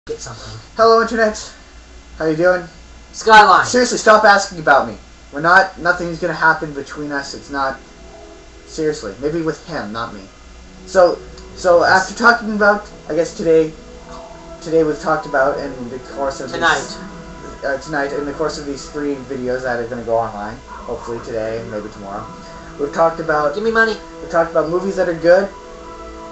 Get something. Hello, Internet. How you doing? Skyline. Seriously, stop asking about me. Nothing's gonna happen between us. It's not. Seriously, maybe with him, not me. So after talking about, I guess today we've talked about in the course of tonight in the course of these 3 videos that are gonna go online, hopefully today and maybe tomorrow. We've talked about. Give me money. We talked about movies that are good,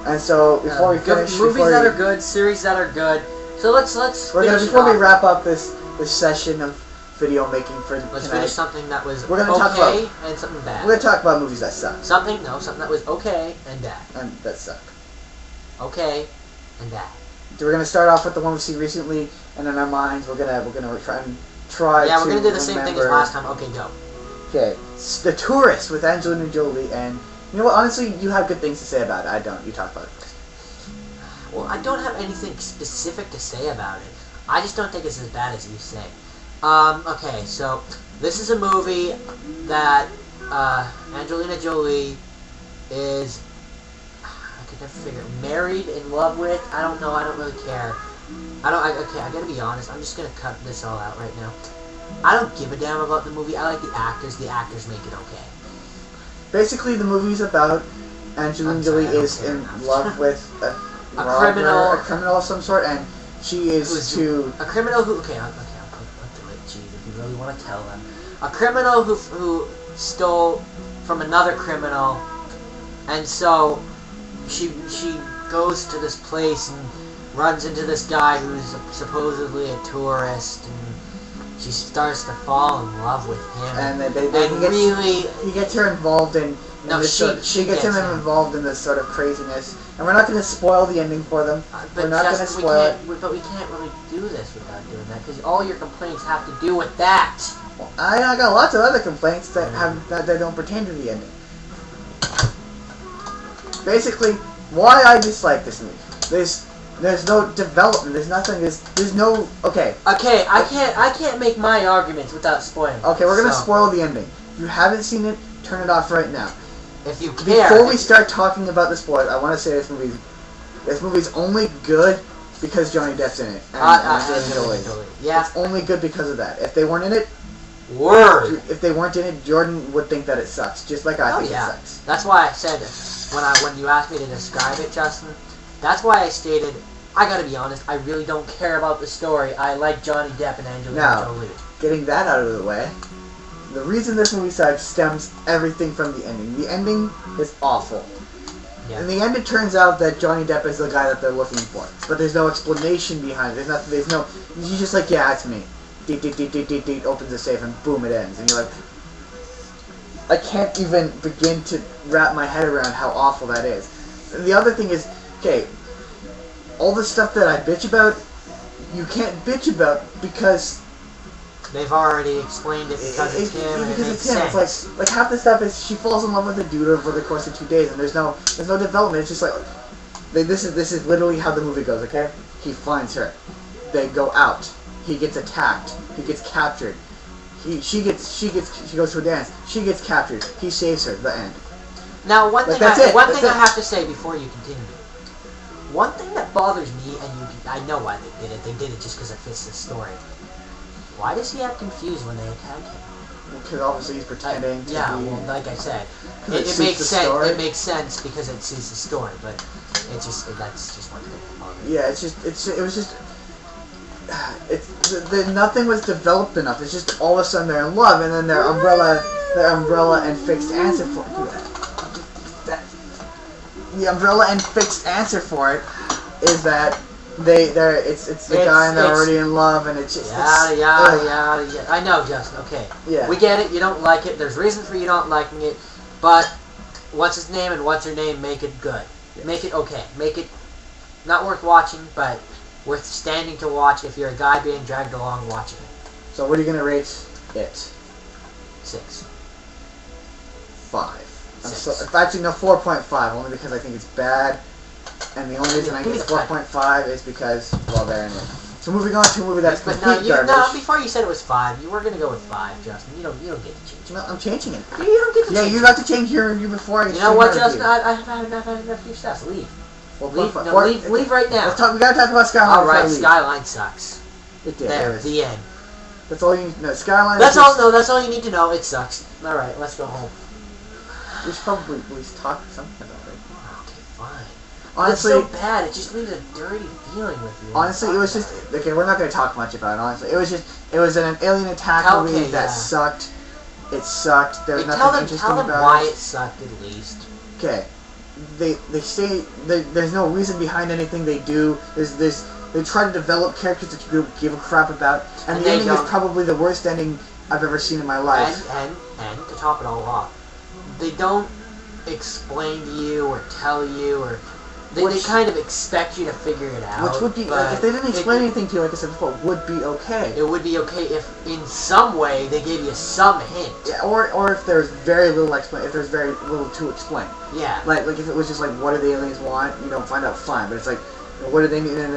and so before we finish, movies that are good, series that are good. So let's. Before we wrap up this session of video making for let's tonight, finish something that was we're gonna okay talk about, and something bad. We're gonna talk about movies that suck. Something that was okay and bad. And that suck. Okay and bad. So we're gonna start off with the one we've seen recently, and in our minds we're gonna try. Yeah, we're gonna do the same thing as last time. Okay, go. Okay, The Tourist with Angelina Jolie, and you know what? Honestly, you have good things to say about it. I don't. You talk about it. Well, I don't have anything specific to say about it. I just don't think it's as bad as you say. Okay, so this is a movie that Angelina Jolie is, I could never figure, married, in love with. I don't know. I don't really care. Okay, I gotta be honest. I'm just gonna cut this all out right now. I don't give a damn about the movie. I like the actors. The actors make it okay. Basically, the movie's about Angelina Jolie is in love with a criminal of some sort, and she is a criminal who. Okay, I'll do it. Geez, if you really want to tell them, a criminal who stole from another criminal, and so she goes to this place and runs into this guy who's supposedly a tourist, and she starts to fall in love with him. And he gets her involved in. She gets him involved in this sort of craziness, and we're not going to spoil the ending for them. We're not going to spoil it. But we can't really do this without doing that, because all your complaints have to do with that. Well, I got lots of other complaints that don't pertain to the ending. Basically, why I dislike this movie. There's no development. There's nothing. There's no. Okay. Okay, I can't make my arguments without spoiling. Okay, we're gonna spoil the ending. If you haven't seen it, turn it off right now. If you care. Before we start talking about the spoilers, I want to say this movie's only good because Johnny Depp's in it. Yeah. It's only good because of that. If they weren't in it, If they weren't in it, Jordan would think that it sucks, just like I think it sucks. That's why I said when you asked me to describe it, Justin. That's why I stated, I gotta be honest, I really don't care about the story. I like Johnny Depp and Angelina Jolie. Getting that out of the way, the reason this movie sucks stems everything from the ending. The ending is awful. Yeah. In the end, it turns out that Johnny Depp is the guy that they're looking for, but there's no explanation behind it. There's no. You're just like, yeah, it's me. Deet, opens the safe and boom, it ends, and you're like, I can't even begin to wrap my head around how awful that is. And the other thing is, okay, all the stuff that I bitch about, you can't bitch about because they've already explained it because it's him. Because it's him. It's like half the stuff is she falls in love with a dude over the course of 2 days, and there's no development. It's just like this is literally how the movie goes. Okay, he finds her, they go out, he gets attacked, he gets captured, she goes to a dance, she gets captured, he saves her. The end. Now one thing I have to say before you continue. One thing that bothers me, and I know why they did it. They did it just because it fits the story. Why does he act confused when they attack him? Because obviously he's pretending to be... Yeah, well, like I said, it makes sense. It makes sense because it suits the story, but that's just one thing that bothers me. Yeah, nothing was developed enough. It's just all of a sudden they're in love, and then their umbrella and fixed answer for the umbrella and fixed answer for it is that it's the guy and they're already in love, and it's just yada. I know, Justin. Okay, yeah, we get it. You don't like it. There's reason for you not liking it, but what's his name and what's her name make it good. Yeah. Make it okay. Make it not worth watching, but worth standing to watch if you're a guy being dragged along watching it. So what are you gonna rate it? 6. 5. Actually, no, 4.5, only because I think it's bad, and the only reason I give it 4.5 is because, well, they're in it. So moving on to a movie that's complete garbage. No, before you said it was 5, you were going to go with 5, Justin. You don't get to change it. No, I'm changing it. You don't get to change it. Yeah, you got to change your review before I... You know what, Justin? I have enough of your stuff. Leave. Leave right now. We gotta talk about Skyline. All right, Skyline sucks. It did. There, the end. That's all you need to know. Skyline. That's all. No, that's all you need to know. It sucks. All right, let's go home. We should probably at least talk something about it. Okay, fine. Honestly, it's so bad. It just leaves a dirty feeling with you. Honestly, it was just okay. We're not going to talk much about it. Honestly, it was an alien attack movie that sucked. It sucked. There was nothing interesting about it. Tell them why it sucked at least. Okay, they say there's no reason behind anything they do. They try to develop characters that you give a crap about, and the ending is probably the worst ending I've ever seen in my life. And to top it all off, they don't explain to you or tell you or. They kind of expect you to figure it out. Which would be, like, if they didn't explain anything to you, like I said before, would be okay. It would be okay if, in some way, they gave you some hint. Yeah, or if there's very little if there's very little to explain. Yeah. Like if it was just like, what do the aliens want? You don't find out, fine. But it's like, what do they need? And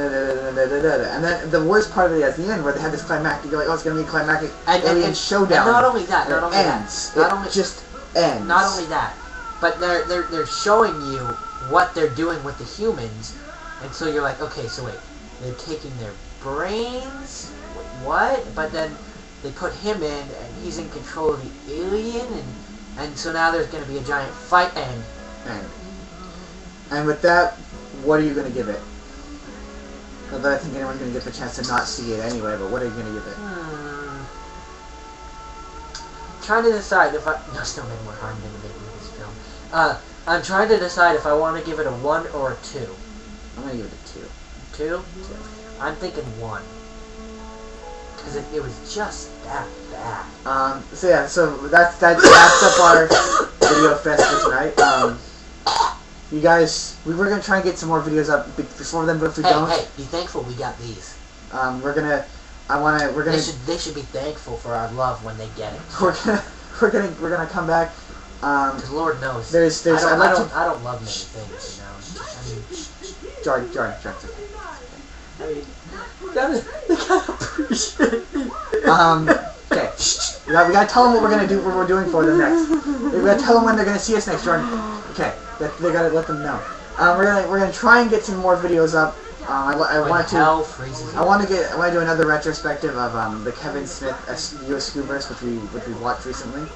then the worst part of it at the end, where they have this climactic, you're like, oh, it's gonna be a climactic alien showdown. And not only that, it just ends. Not only that, but they're showing you what they're doing with the humans, and so you're like, okay, so wait, they're taking their brains? Wait, what? But then they put him in, and he's in control of the alien, and so now there's going to be a giant fight, and with that, what are you going to give it? Not that I think anyone's going to get the chance to not see it anyway, but what are you going to give it? Trying to decide if I... No, it's not more harm than making this film. I'm trying to decide if I want to give it a 1 or a 2. I'm going to give it a 2. 2? I'm thinking 1. Because it was just that bad. So that wraps up our video fest for tonight. You guys, we were going to try and get some more videos up before then, but if we don't... Hey, be thankful we got these. They should be thankful for our love when they get it. We're gonna come back. Because Lord knows, I don't love many things, you know. Jordan. I mean, they gotta appreciate me. Okay. We gotta tell them what we're gonna do. What we're doing for them next. We gotta tell them when they're gonna see us next, Jordan. Okay. They gotta let them know. We're gonna try and get some more videos up. I want to do another retrospective of the Kevin Smith U.S. Scooverse, which we watched recently.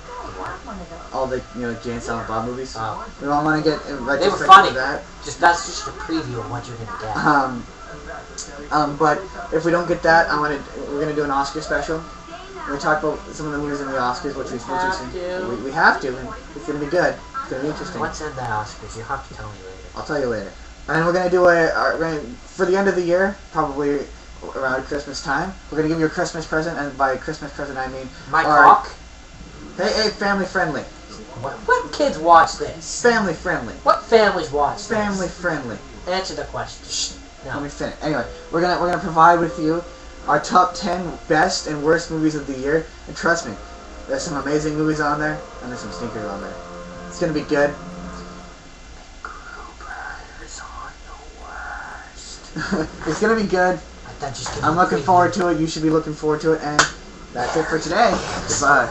All the Jay and Silent Bob movies. We all want to get a retrospective. They were funny. Of that. That's just a preview of what you're gonna get. But if we don't get that, we're gonna do an Oscar special. We talk about some of the movies in the Oscars, which we have to, and it's gonna be good. It's gonna be interesting. What's in the Oscars? You have to tell me later. I'll tell you later. And we're gonna do for the end of the year, probably around Christmas time. We're gonna give you a Christmas present, and by Christmas present I mean my cock. Hey, family friendly. What kids watch this? Family friendly. What families watch this? Family friendly. Answer the question. No. Let me finish. Anyway, we're gonna provide with you our top 10 best and worst movies of the year, and trust me, there's some amazing movies on there, and there's some stinkers on there. It's gonna be good. It's gonna be good. I'm looking forward to it. You should be looking forward to it. And that's it for today. Goodbye.